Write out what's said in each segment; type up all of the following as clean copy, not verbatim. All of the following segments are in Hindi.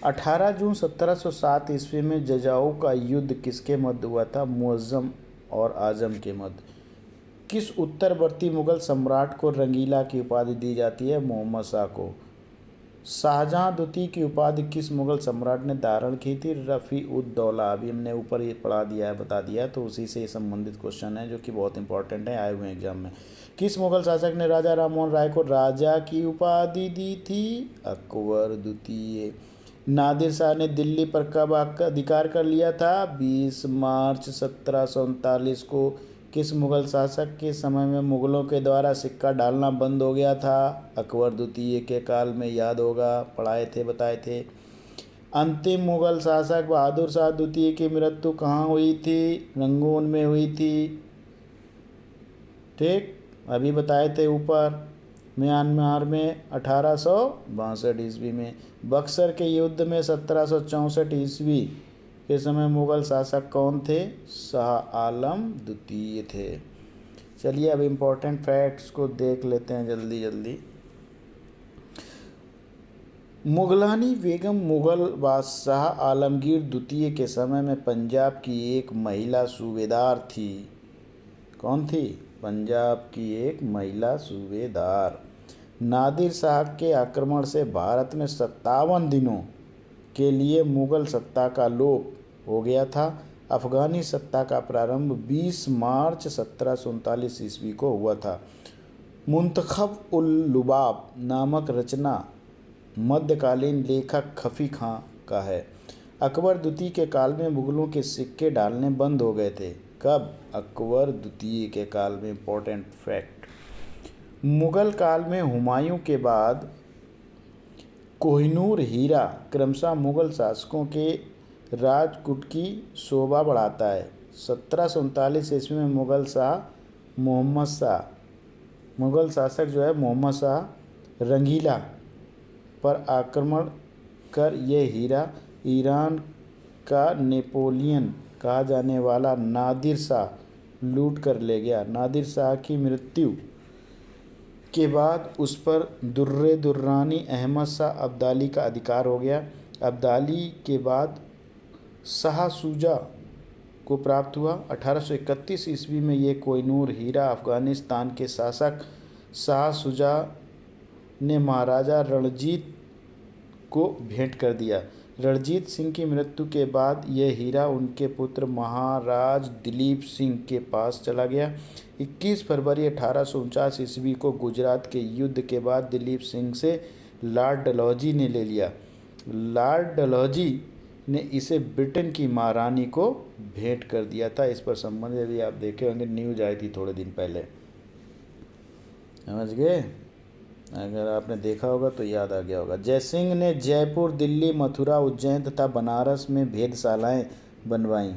18 जून 1707 ईस्वी में जजाऊ का युद्ध किसके मध्य हुआ था? मुअज़्ज़म और आज़म के मध्य। किस उत्तरवर्ती मुगल सम्राट को रंगीला की उपाधि दी जाती है? मोहम्मद शाह को। शाहजहां द्वितीय की उपाधि किस मुगल सम्राट ने धारण की थी? रफ़ी उद दौला। अभी हमने ऊपर ये पढ़ा दिया है, बता दिया है, तो उसी से संबंधित क्वेश्चन है जो कि बहुत इंपॉर्टेंट है, आए हुए एग्जाम में। किस मुगल शासक ने राजा राममोहन राय को राजा की उपाधि दी थी? अकबर द्वितीय। नादिर शाह ने दिल्ली पर कब अधिकार कर लिया था? 20 मार्च 1739 को। किस मुगल शासक के समय में मुगलों के द्वारा सिक्का डालना बंद हो गया था? अकबर द्वितीय के काल में, याद होगा, पढ़ाए थे, बताए थे। अंतिम मुगल शासक बहादुर शाह द्वितीय की मृत्यु कहाँ हुई थी? रंगून में हुई थी। ठीक, अभी बताए थे ऊपर। म्यांमार में 1862 ईस्वी में। बक्सर के युद्ध में 1764 ईस्वी के समय मुगल शासक कौन थे? शाह आलम द्वितीय थे। चलिए अब इम्पोर्टेंट फैक्ट्स को देख लेते हैं जल्दी जल्दी। मुगलानी बेगम मुगल बादशाह आलमगीर द्वितीय के समय में पंजाब की एक महिला सूबेदार थी। कौन थी? पंजाब की एक महिला सूबेदार। नादिर शाह के आक्रमण से भारत में 57 दिनों के लिए मुगल सत्ता का लोप हो गया था। अफ़गानी सत्ता का प्रारंभ 20 मार्च 1739 ईस्वी को हुआ था। मुंतखब उल लुबाब नामक रचना मध्यकालीन लेखक खफी खां का है। अकबर द्वितीय के काल में मुगलों के सिक्के डालने बंद हो गए थे। कब? अकबर द्वितीय के काल में। Important fact. मुगल काल में हुमायूं के बाद कोहिनूर हीरा क्रमशः मुगल शासकों के राजकुट की शोभा बढ़ाता है। 1739 ईस्वी में मुगल शासक जो है मोहम्मद शाह रंगीला पर आक्रमण कर यह हीरा ईरान का नेपोलियन कहा जाने वाला नादिर शाह लूट कर ले गया। नादिर शाह की मृत्यु के बाद उस पर दुर्रे दुर्रानी अहमद शाह अब्दाली का अधिकार हो गया। अब्दाली के बाद शाह शुजा को प्राप्त हुआ। 1831 ईस्वी में ये कोहिनूर हीरा अफ़गानिस्तान के शासक शाह शुजा ने महाराजा रणजीत को भेंट कर दिया। रणजीत सिंह की मृत्यु के बाद यह हीरा उनके पुत्र महाराज दिलीप सिंह के पास चला गया। 21 फरवरी 1849 ईस्वी को गुजरात के युद्ध के बाद दिलीप सिंह से लॉर्ड डलहौजी ने ले लिया। लॉर्ड डलहौजी ने इसे ब्रिटेन की महारानी को भेंट कर दिया था। इस पर संबंधित यदि आप देखे होंगे न्यूज आई थी थोड़े दिन पहले, समझ गए? अगर आपने देखा होगा तो याद आ गया होगा। जयसिंह ने जयपुर, दिल्ली, मथुरा, उज्जैन तथा बनारस में वेधशालाएं बनवाईं।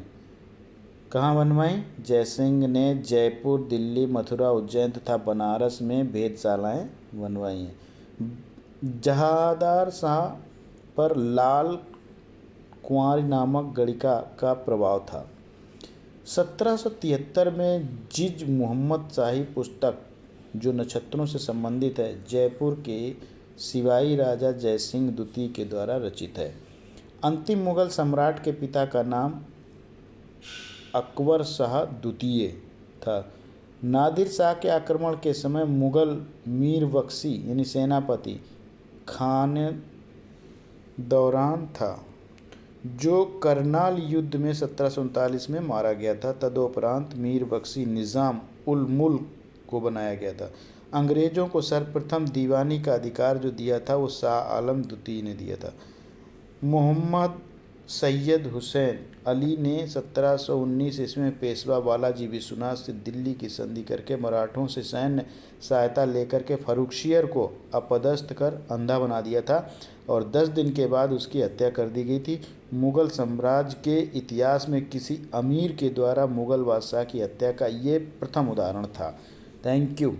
कहाँ बनवाईं? जयसिंह ने जयपुर, दिल्ली, मथुरा, उज्जैन तथा बनारस में वेधशालाएं बनवाई हैं। जहांदार शाह पर लाल कुंवारी नामक गणिका का प्रभाव था। 1773 में जिज मुहम्मद शाही पुस्तक जो नक्षत्रों से संबंधित है, जयपुर के सिवाई राजा जयसिंह द्वितीय के द्वारा रचित है। अंतिम मुगल सम्राट के पिता का नाम अकबर शाह द्वितीय था। नादिर शाह के आक्रमण के समय मुगल मीर बख्शी यानी सेनापति खान दौरान था, जो करनाल युद्ध में 1739 में मारा गया था। तदोपरांत मीर बख्शी निज़ाम उल मुल्क को बनाया गया था। अंग्रेज़ों को सर्वप्रथम दीवानी का अधिकार जो दिया था वो शाह आलम द्वितीय ने दिया था। मोहम्मद सैयद हुसैन अली ने 1719 ईस्वी में पेशवा बालाजी विश्वनाथ से दिल्ली की संधि करके मराठों से सैन्य सहायता लेकर के फर्रुखशियर को अपदस्थ कर अंधा बना दिया था और 10 दिन के बाद उसकी हत्या कर दी गई थी। मुगल साम्राज्य के इतिहास में किसी अमीर के द्वारा मुगल बादशाह की हत्या का ये प्रथम उदाहरण था। Thank you.